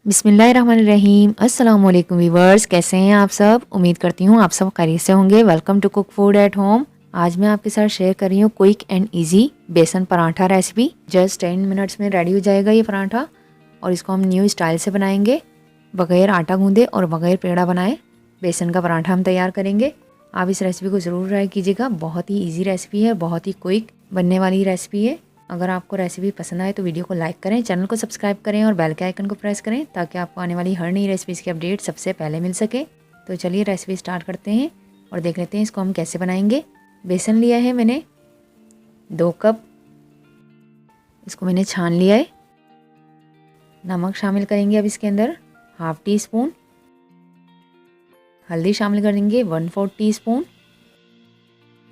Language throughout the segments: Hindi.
बिस्मिल्लाहिर्रहमानिर्रहीम। अस्सलाम वालेकुम व्यूअर्स, कैसे हैं आप सब। उम्मीद करती हूँ आप सब खैरियत से होंगे। Welcome to cook food at home. आज मैं आपके साथ शेयर कर रही हूँ क्विक एंड इजी बेसन पराठा रेसिपी। जस्ट 10 मिनट्स में रेडी हो जाएगा ये पराठा और इसको हम न्यू स्टाइल से बनाएंगे, बगैर आटा गूंदे और बगैर पेड़ा बनाए बेसन का पराठा हम तैयार करेंगे। आप इस रेसिपी को ज़रूर ट्राई कीजिएगा। बहुत ही ईजी रेसिपी है, बहुत ही क्विक बनने वाली रेसिपी है। अगर आपको रेसिपी पसंद आए तो वीडियो को लाइक करें, चैनल को सब्सक्राइब करें और बेल के आइकन को प्रेस करें ताकि आपको आने वाली हर नई रेसिपीज़ की अपडेट सबसे पहले मिल सके। तो चलिए रेसिपी स्टार्ट करते हैं और देख लेते हैं इसको हम कैसे बनाएंगे। बेसन लिया है मैंने 2 कप, इसको मैंने छान लिया है। नमक शामिल करेंगे अब इसके अंदर 1/2 टीस्पून। हल्दी शामिल करेंगे 1/4 टीस्पून।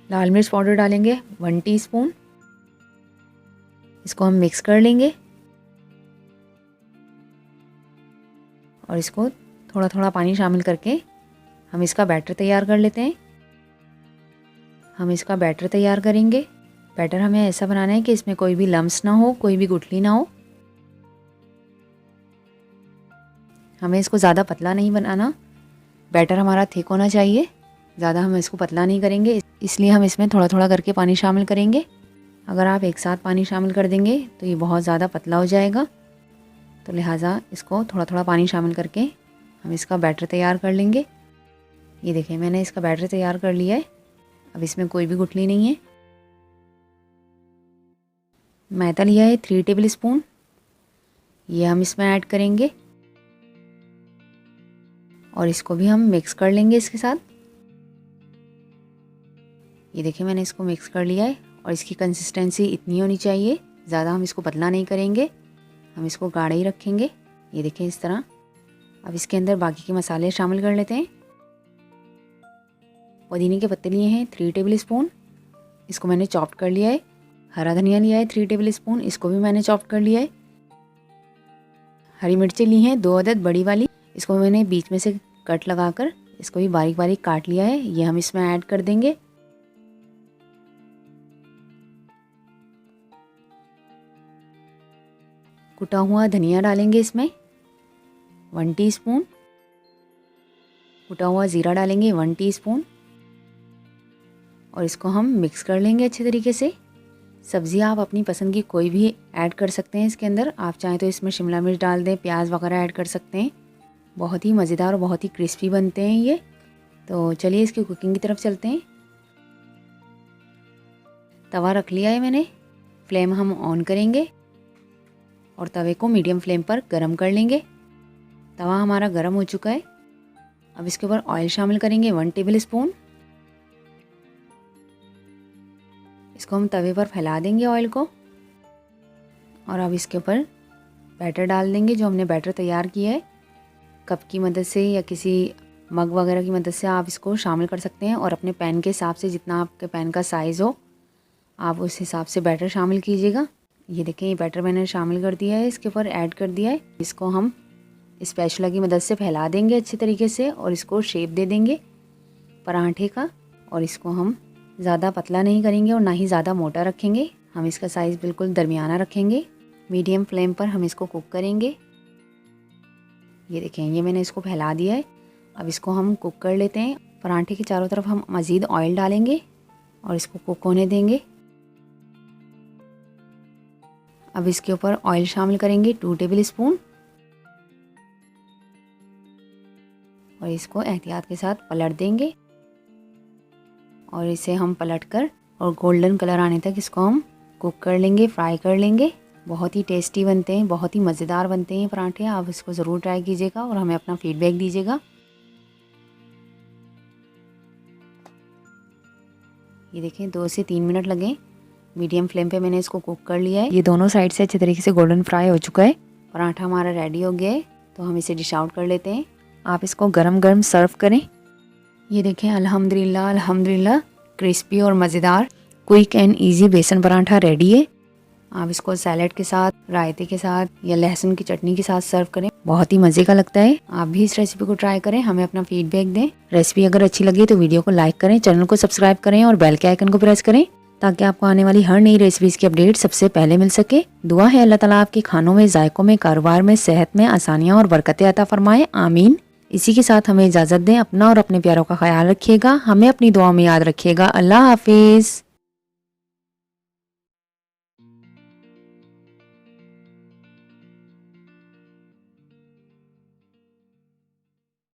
लाल मिर्च पाउडर डालेंगे 1 टीस्पून। इसको हम मिक्स कर लेंगे और इसको थोड़ा थोड़ा पानी शामिल करके हम इसका बैटर तैयार कर लेते हैं। हम इसका बैटर तैयार करेंगे। बैटर हमें ऐसा बनाना है कि इसमें कोई भी लम्स ना हो, कोई भी गुठली ना हो। हमें इसको ज़्यादा पतला नहीं बनाना, बैटर हमारा थिक होना चाहिए। ज़्यादा हम इसको पतला नहीं करेंगे, इसलिए हम इसमें थोड़ा थोड़ा करके पानी शामिल करेंगे। अगर आप एक साथ पानी शामिल कर देंगे तो ये बहुत ज़्यादा पतला हो जाएगा, तो लिहाजा इसको थोड़ा थोड़ा पानी शामिल करके हम इसका बैटर तैयार कर लेंगे। ये देखिए मैंने इसका बैटर तैयार कर लिया है। अब इसमें कोई भी गुठली नहीं है। मैदा लिया है 3 टेबल स्पून, ये हम इसमें ऐड करेंगे और इसको भी हम मिक्स कर लेंगे इसके साथ। ये देखिए मैंने इसको मिक्स कर लिया है और इसकी कंसिस्टेंसी इतनी होनी चाहिए, ज़्यादा हम इसको पतला नहीं करेंगे, हम इसको गाढ़ा ही रखेंगे। ये देखिए इस तरह। अब इसके अंदर बाकी के मसाले शामिल कर लेते हैं। पुदीने के पत्ते लिए हैं 3 टेबल स्पून, इसको मैंने चॉप्ड कर लिया है। हरा धनिया लिया है 3 टेबल स्पून, इसको भी मैंने चॉप्ड कर लिया है। हरी मिर्चें ली हैं 2 अदद बड़ी वाली, इसको मैंने बीच में से कट लगाकर इसको भी बारीक बारीक काट लिया है। ये हम इसमें ऐड कर देंगे। कुटा हुआ धनिया डालेंगे इसमें 1 टीस्पून। कुटा हुआ ज़ीरा डालेंगे 1 टीस्पून और इसको हम मिक्स कर लेंगे अच्छे तरीके से। सब्ज़ी आप अपनी पसंद की कोई भी ऐड कर सकते हैं इसके अंदर। आप चाहें तो इसमें शिमला मिर्च डाल दें, प्याज वगैरह ऐड कर सकते हैं। बहुत ही मज़ेदार और बहुत ही क्रिस्पी बनते हैं ये। तो चलिए इसकी कुकिंग की तरफ चलते हैं। तवा रख लिया है मैंने, फ्लेम हम ऑन करेंगे और तवे को मीडियम फ्लेम पर गरम कर लेंगे। तवा हमारा गरम हो चुका है। अब इसके ऊपर ऑयल शामिल करेंगे 1 टेबल स्पून। इसको हम तवे पर फैला देंगे ऑयल को और अब इसके ऊपर बैटर डाल देंगे जो हमने बैटर तैयार किया है। कप की मदद से या किसी मग वगैरह की मदद से आप इसको शामिल कर सकते हैं और अपने पैन के हिसाब से, जितना आपके पैन का साइज़ हो आप उस हिसाब से बैटर शामिल कीजिएगा। ये देखें ये बैटर मैंने शामिल कर दिया है, इसके ऊपर ऐड कर दिया है। इसको हम स्पैचुला की मदद से फैला देंगे अच्छे तरीके से और इसको शेप दे देंगे पराठे का। और इसको हम ज़्यादा पतला नहीं करेंगे और ना ही ज़्यादा मोटा रखेंगे, हम इसका साइज़ बिल्कुल दरमियाना रखेंगे। मीडियम फ्लेम पर हम इसको कुक करेंगे। ये देखें ये मैंने इसको फैला दिया है। अब इसको हम कुक कर लेते हैं। पराठे के चारों तरफ हम मज़ीद ऑयल डालेंगे और इसको कुक होने देंगे। अब इसके ऊपर ऑयल शामिल करेंगे 2 टेबल स्पून और इसको एहतियात के साथ पलट देंगे और इसे हम पलटकर और गोल्डन कलर आने तक इसको हम कुक कर लेंगे, फ्राई कर लेंगे। बहुत ही टेस्टी बनते हैं, बहुत ही मज़ेदार बनते हैं पराठे। आप इसको ज़रूर ट्राई कीजिएगा और हमें अपना फीडबैक दीजिएगा। ये देखें 2 से 3 मिनट लगे, मीडियम फ्लेम पे मैंने इसको कुक कर लिया है। ये दोनों साइड से अच्छे तरीके से गोल्डन फ्राई हो चुका है। पराठा हमारा रेडी हो गया है, तो हम इसे डिश आउट कर लेते हैं। आप इसको गरम गरम सर्व करें। ये देखें अल्हम्दुलिल्लाह अल्हम्दुलिल्लाह क्रिस्पी और मज़ेदार क्विक एंड इजी बेसन पराठा रेडी है। आप इसको सैलेड के साथ, रायते के साथ या लहसुन की चटनी के साथ सर्व करें, बहुत ही मज़े का लगता है। आप भी इस रेसिपी को ट्राई करें, हमें अपना फीडबैक दें। रेसिपी अगर अच्छी लगी तो वीडियो को लाइक करें, चैनल को सब्सक्राइब करें और बेल के आइकन को प्रेस करें ताकि आपको आने वाली हर नई रेसिपीज़ की अपडेट सबसे पहले मिल सके। दुआ है अल्लाह ताला आपके खानों में, जायकों में, कारोबार में, सेहत में आसानियाँ और बरकतें अता फरमाए, आमीन। इसी के साथ हमें इजाज़त दें। अपना और अपने प्यारों का ख्याल रखिएगा। हमें अपनी दुआ में याद रखिएगा। अल्लाह हाफिज़।